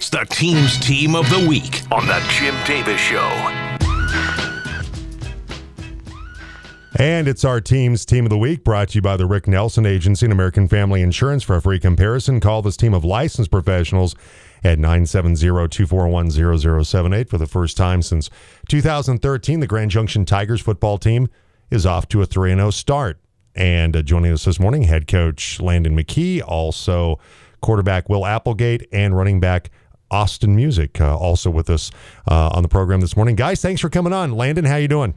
It's the team's team of the week on the Jim Davis Show. And it's our team's team of the week, brought to you by the Rick Nelson Agency and American Family Insurance. For a free comparison, call this team of licensed professionals at 970-241-0078. For the first time since 2013, the Grand Junction Tigers football team is off to a 3-0 start. And joining us this morning, head coach Landon McKee, also quarterback Will Applegate, and running back Austin Music, also with us on the program this morning. Guys, thanks for coming on. Landon, how you doing?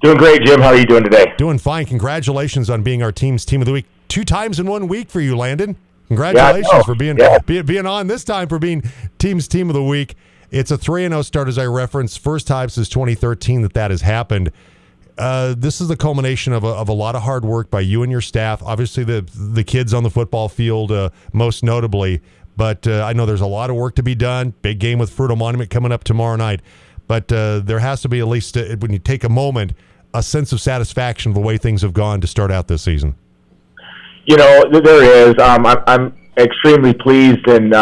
Doing great, Jim. How are you doing today? Doing fine. Congratulations on being our team's team of the week. 2 times in 1 week for you, Landon. Congratulations for being on this time for being team's team of the week. It's a 3-0 start, as I referenced. First time since 2013 that has happened. This is the culmination of a lot of hard work by you and your staff. Obviously, the kids on the football field, most notably. But I know there's a lot of work to be done. Big game with Fruita Monument coming up tomorrow night. But there has to be, at least when you take a moment, a sense of satisfaction of the way things have gone to start out this season. You know, there is. I'm extremely pleased and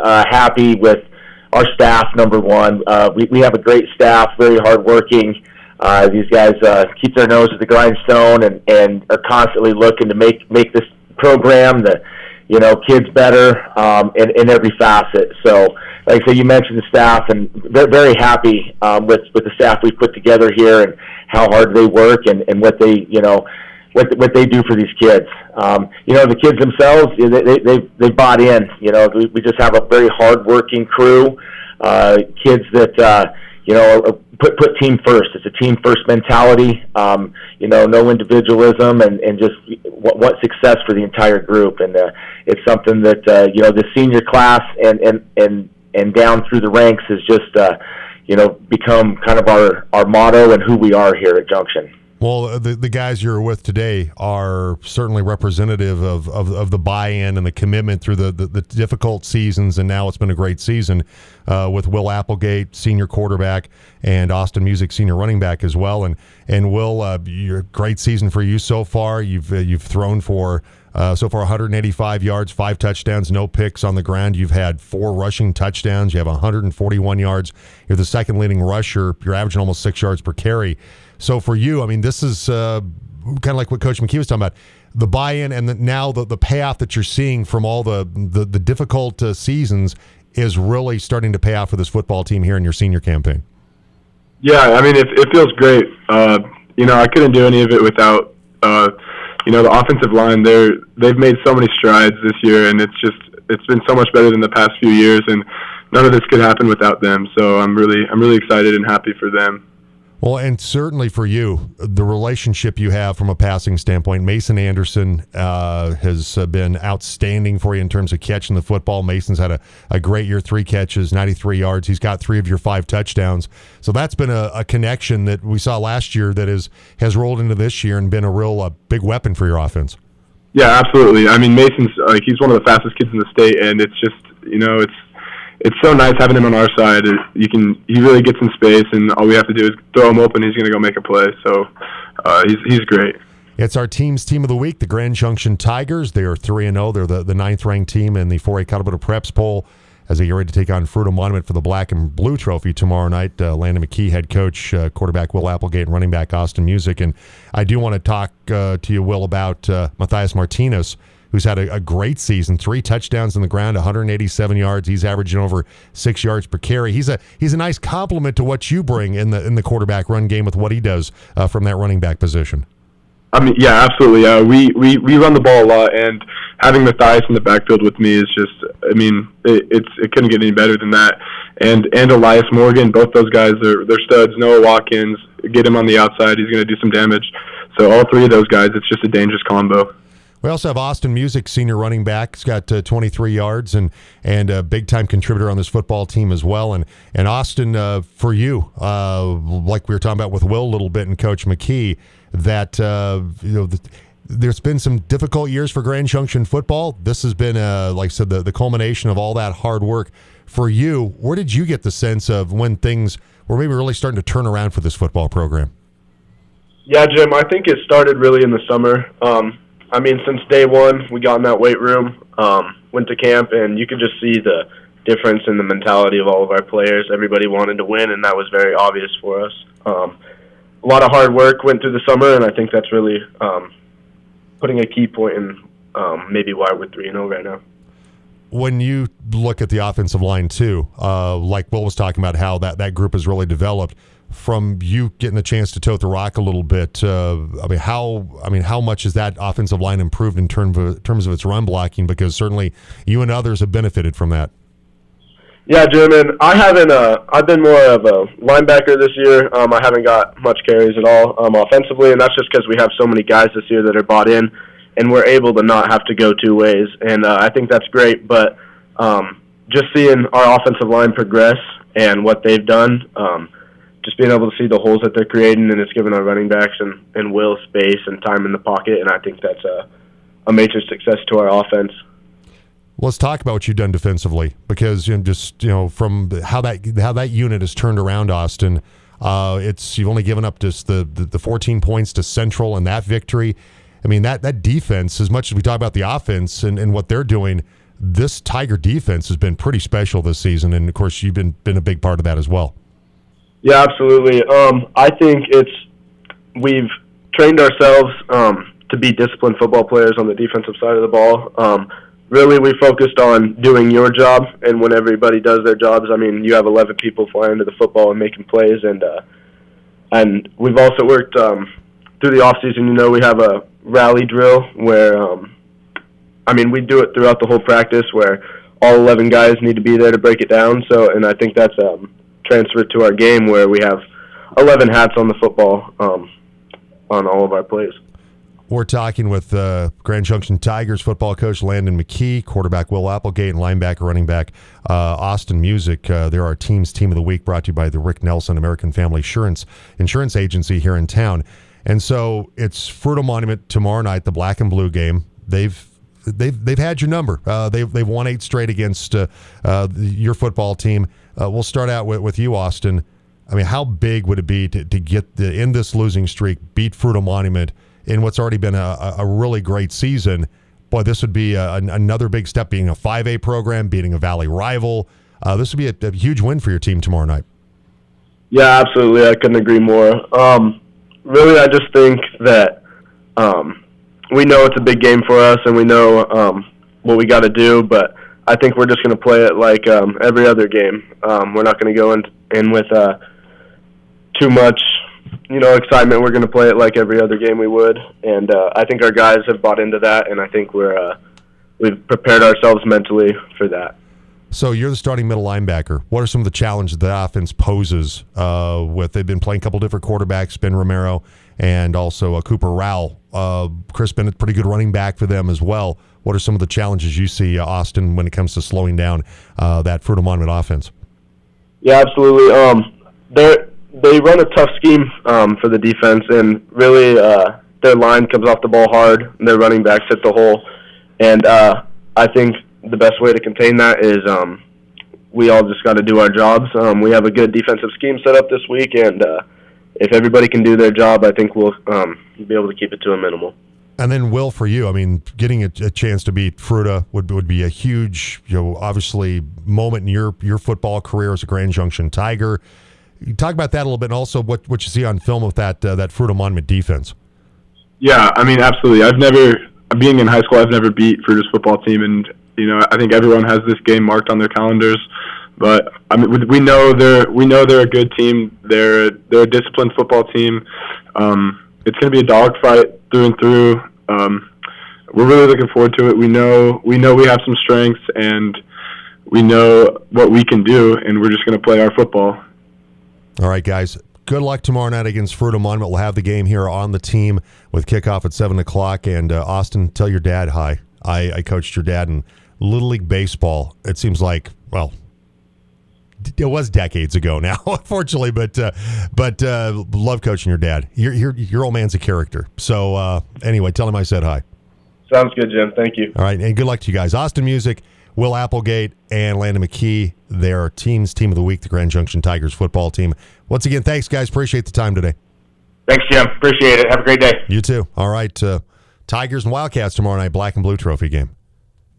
happy with our staff, number one. We have a great staff, very hardworking. These guys keep their nose at the grindstone and are constantly looking to make this program, kids better in every facet. So, like I said, you mentioned the staff, and they're very happy with the staff we've put together here and how hard they work and what they what they do for these kids. The kids themselves, they bought in. We just have a very hard-working crew, kids that put team first. It's a team first mentality. No individualism, and just want success for the entire group. And it's something that the senior class and down through the ranks has just become kind of our motto and who we are here at Junction. Well, the guys you're with today are certainly representative of the buy-in and the commitment through the difficult seasons, and now it's been a great season with Will Applegate, senior quarterback, and Austin Music, senior running back as well. And Will, great season for you so far. You've thrown for so far 185 yards, 5 touchdowns, no picks on the ground. You've had 4 rushing touchdowns. You have 141 yards. You're the second leading rusher. You're averaging almost 6 yards per carry. So for you, I mean, this is kind of like what Coach McKee was talking about, the buy-in and now the payoff that you're seeing from all the difficult seasons is really starting to pay off for this football team here in your senior campaign. Yeah, I mean, it feels great. I couldn't do any of it without the offensive line. They've made so many strides this year, and it's been so much better than the past few years, and none of this could happen without them. So I'm really excited and happy for them. Well, and certainly for you, the relationship you have from a passing standpoint, Mason Anderson has been outstanding for you in terms of catching the football. Mason's had a great year, 3 catches, 93 yards. He's got 3 of your 5 touchdowns. So that's been a connection that we saw last year that has rolled into this year and been a real big weapon for your offense. Yeah, absolutely. I mean, Mason's he's one of the fastest kids in the state, and it's just it's so nice having him on our side. He really gets in space, and all we have to do is throw him open. He's going to go make a play. So he's great. It's our team's team of the week, the Grand Junction Tigers. They are 3-0. They're the 9th-ranked team in the 4A Colorado Preps poll as they get ready to take on Fruita Monument for the Black and Blue Trophy tomorrow night. Landon McKee, head coach, quarterback Will Applegate, and running back Austin Music. And I do want to talk to you, Will, about Matthias Martinez, who's had a great season, 3 touchdowns on the ground, 187 yards. He's averaging over 6 yards per carry. He's a nice complement to what you bring in the quarterback run game with what he does from that running back position. I mean, yeah, absolutely. We run the ball a lot, and having Matthias in the backfield with me is just, I mean, it couldn't get any better than that. And Elias Morgan, both those guys, they're studs. Noah Watkins, get him on the outside, he's going to do some damage. So all 3 of those guys, it's just a dangerous combo. We also have Austin Music, senior running back. He's got 23 yards and a big-time contributor on this football team as well. And Austin, for you, like we were talking about with Will a little bit and Coach McKee, that there's been some difficult years for Grand Junction football. This has been, like I said, the culmination of all that hard work. For you, where did you get the sense of when things were maybe really starting to turn around for this football program? Yeah, Jim, I think it started really in the summer. Since day one, we got in that weight room, went to camp, and you could just see the difference in the mentality of all of our players. Everybody wanted to win, and that was very obvious for us. A lot of hard work went through the summer, and I think that's really putting a key point in maybe why we're 3-0 right now. When you look at the offensive line too, like Will was talking about how that group has really developed, from you getting the chance to tote the rock a little bit, how much has that offensive line improved in terms of its run blocking? Because certainly you and others have benefited from that. Yeah, Jim, and I haven't. I've been more of a linebacker this year. I haven't got much carries at all offensively, and that's just because we have so many guys this year that are bought in, and we're able to not have to go two ways. And I think that's great. But just seeing our offensive line progress and what they've done, just being able to see the holes that they're creating, and it's given our running backs and Will space and time in the pocket, and I think that's a major success to our offense. Let's talk about what you've done defensively, because from how that unit has turned around, Austin. You've only given up just the 14 points to Central in that victory. I mean, that defense, as much as we talk about the offense and what they're doing, this Tiger defense has been pretty special this season, and of course you've been a big part of that as well. Yeah, absolutely. I think we've trained ourselves to be disciplined football players on the defensive side of the ball. Really, we focused on doing your job, and when everybody does their jobs, I mean, you have 11 people flying to the football and making plays, and we've also worked through the off season. We have a rally drill where, we do it throughout the whole practice where all 11 guys need to be there to break it down. So, and I think that's transferred to our game where we have 11 hats on the football on all of our plays. We're talking with Grand Junction Tigers football coach Landon McKee, quarterback Will Applegate, and linebacker, running back Austin Music. They're our team of the week, brought to you by the Rick Nelson American Family Insurance Agency here in town. And so it's Fruita Monument tomorrow night, the black and blue game. They've had your number. They've won 8 straight against your football team. We'll start out with you, Austin. I mean, how big would it be to get in this losing streak, beat Fruita Monument in what's already been a really great season? Boy, this would be another big step, being a 5A program, beating a Valley rival. This would be a huge win for your team tomorrow night. Yeah, absolutely. I couldn't agree more. Really, I just think that we know it's a big game for us, and we know what we got to do, but I think we're just going to play it like every other game. We're not going to go in with too much excitement. We're going to play it like every other game we would, and I think our guys have bought into that, and I think we've prepared ourselves mentally for that. So you're the starting middle linebacker. What are some of the challenges the offense poses they've been playing a couple different quarterbacks, Ben Romero and also Cooper Rowell. Chris Bennett, pretty good running back for them as well. What are some of the challenges you see, Austin, when it comes to slowing down that Fruita Monument offense? Yeah, absolutely. They run a tough scheme for the defense, and really their line comes off the ball hard, and their running backs hit the hole. And I think the best way to contain that is we all just got to do our jobs. We have a good defensive scheme set up this week, and if everybody can do their job, I think we'll be able to keep it to a minimal. And then, Will, for you, I mean, getting a chance to beat Fruita would be a huge, obviously, moment in your football career as a Grand Junction Tiger. You talk about that a little bit, and also what you see on film with that Fruita Monument defense. Yeah, I mean, absolutely. Being in high school, I've never beat Fruita's football team, and I think everyone has this game marked on their calendars. But I mean, we know they're a good team. They're a disciplined football team. It's going to be a dogfight through and through. We're really looking forward to it. We know we have some strengths, and we know what we can do, and we're just going to play our football. All right, guys. Good luck tomorrow night against Fruita Monument. We'll have the game here on the team with kickoff at 7 o'clock. And Austin, tell your dad hi. I coached your dad in Little League Baseball. It seems like, well, it was decades ago now, unfortunately, but love coaching your dad. Your old man's a character. So anyway, tell him I said hi. Sounds good, Jim. Thank you. All right, and good luck to you guys. Austin Music, Will Applegate, and Landon McKee. They're team of the week, the Grand Junction Tigers football team. Once again, thanks, guys. Appreciate the time today. Thanks, Jim. Appreciate it. Have a great day. You too. All right, Tigers and Wildcats tomorrow night, Black and Blue Trophy game.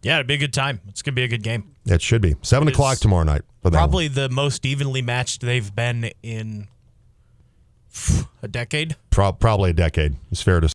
Yeah, it'd be a good time. It's going to be a good game. It should be 7 o'clock tomorrow night. For that Probably one. the most evenly matched they've been in a decade. Probably a decade. It's fair to